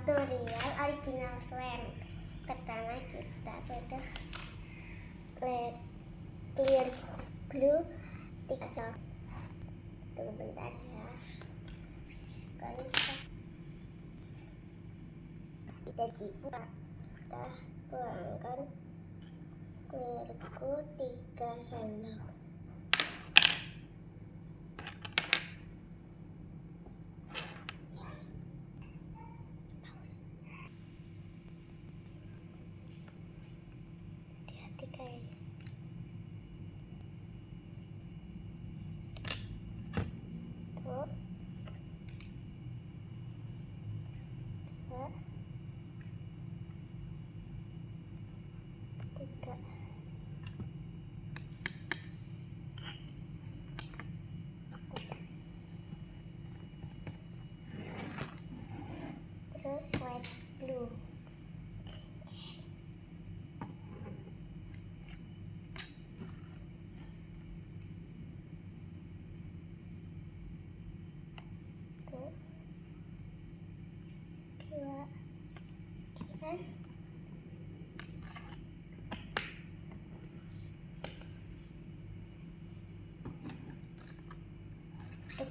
tutorial original slam. Pertama kita butuh clear glue 3 soft. Tunggu bentar ya. Jadi kita tuangkan clear glue 3 sendok. Guys, tuh, 2, 3. Terus white glue. Kan?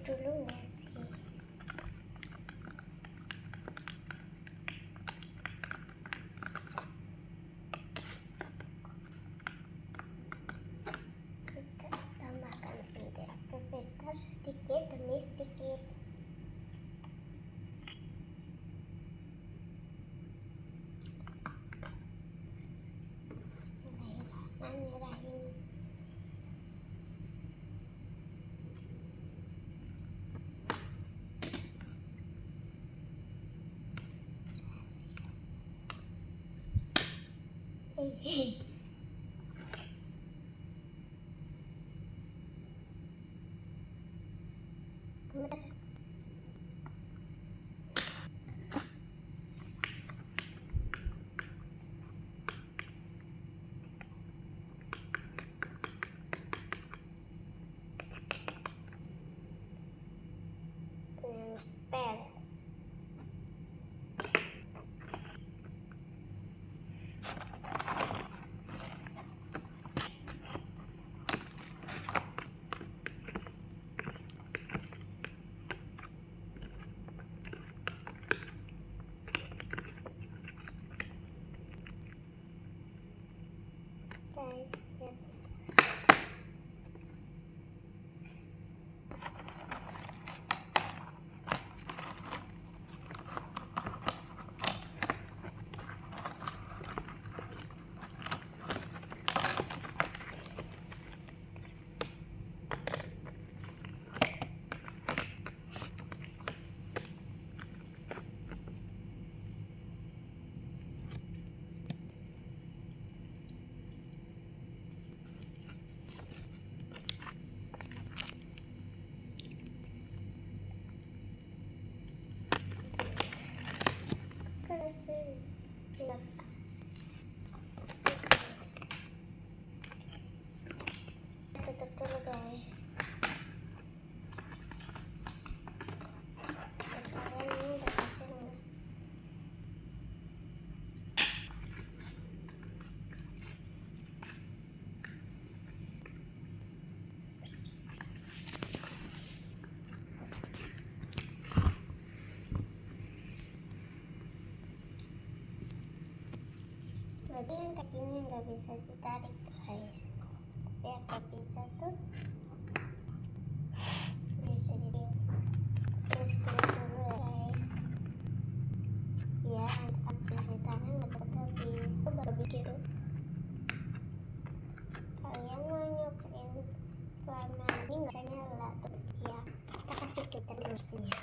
Dulu nggak sih? Kita tambahkan aktivitas sedikit demi sedikit. Bismillahirrahmanirrahim. Nempel. Guys, lihat. Tutup dulu guys. Kalian ini udah pasang nggak? Berarti yang kakinya nggak bisa ditarik guys. Ya nggak bisa tuh, bisa ditarik. Yang segini dulu ya guys. Ya aktivitasnya nggak cepet habis. Aku baru bikin. Kalian mau nyobain selama ini nggak bisa nyala tuh ya. Kita kasih filter dulunya.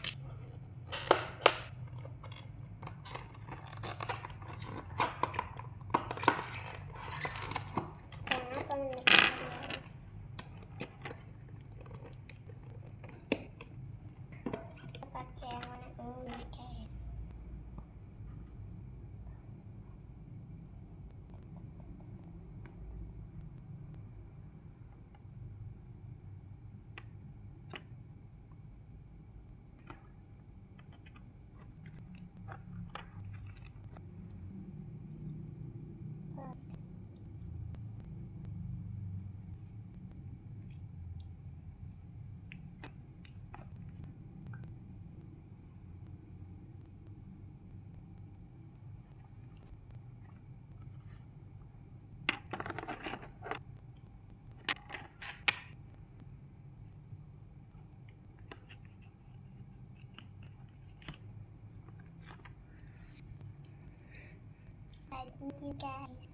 lagi guys.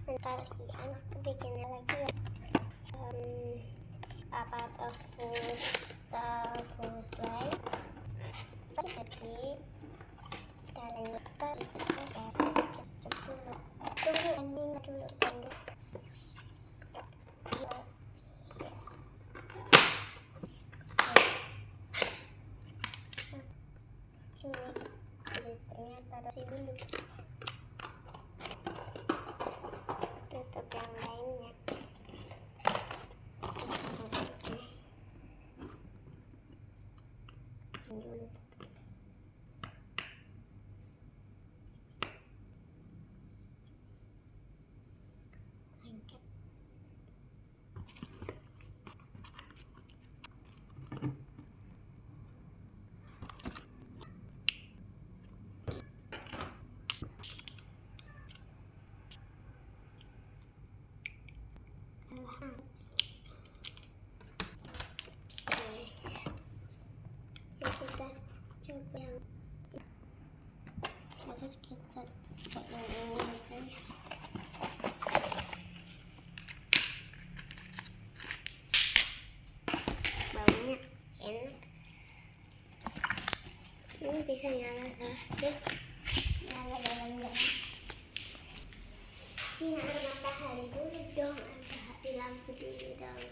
Dan kalian aku bikin lagi ya. A part of full slide. Jadi sekarang kita tunggu ending dulu tunggu. Sini ternyata taruh dulu. Tutup yang lainnya. Sini dulu. Kita coba yang harus kita pakai yang ini guys. Baunya enak. Ini bisa nyala saja. Nyala dalamnya. Sinar matahari dulu dong. Hati lampu dulu dong.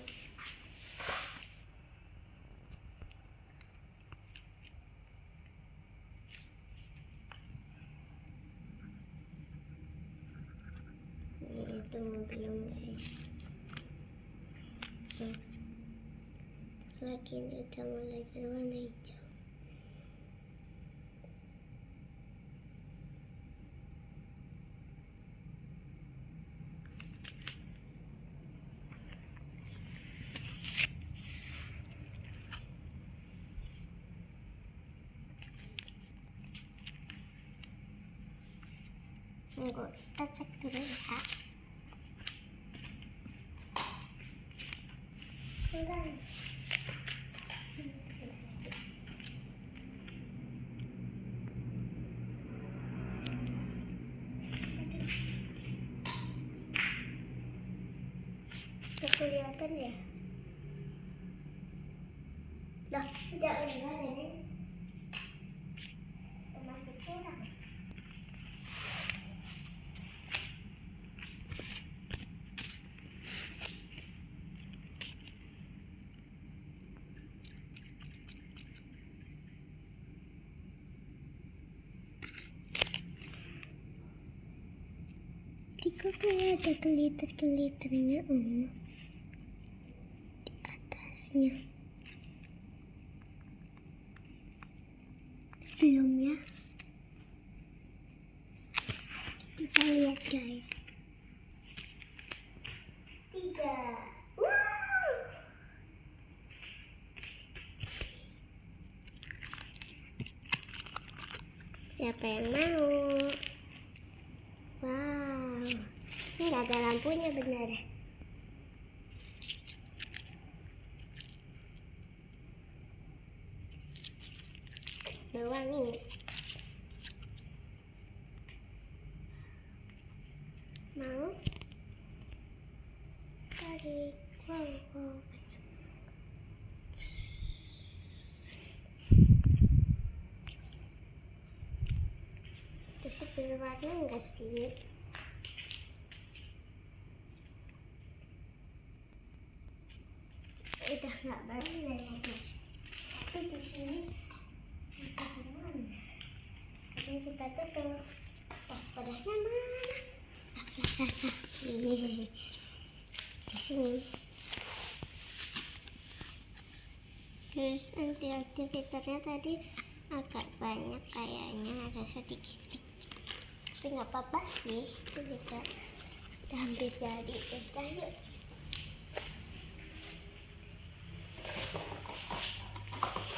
Itu belum guys. Lagi ini udah mulai berwarna hijau. Tunggu, kita cek dulu ya. Kurang. Kelihatan ya? Loh, udah enggak nih. Masih kurang. Kok kayak ada glitter-glitternya di atasnya. Belum ya. Kita lihat guys. 3. Wow. Siapa yang mau? Wow, ini nggak ada lampunya benar. Berwangi. Mau? Tarik. Wow. Terus berwarna enggak sih? Udah nggak berwarna ya guys. Tapi di sini kita berwarna. Tapi kita tutup. Padahnya mana? Di sini. Terus anti-aktivitasnya tadi agak banyak, kayaknya ada sedikit. Tapi nggak apa-apa sih, itu juga udah hampir jadi. Udah yuk.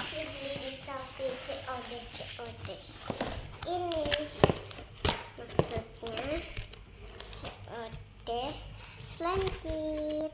Ini di Shopee COD. Ini maksudnya COD Slankin.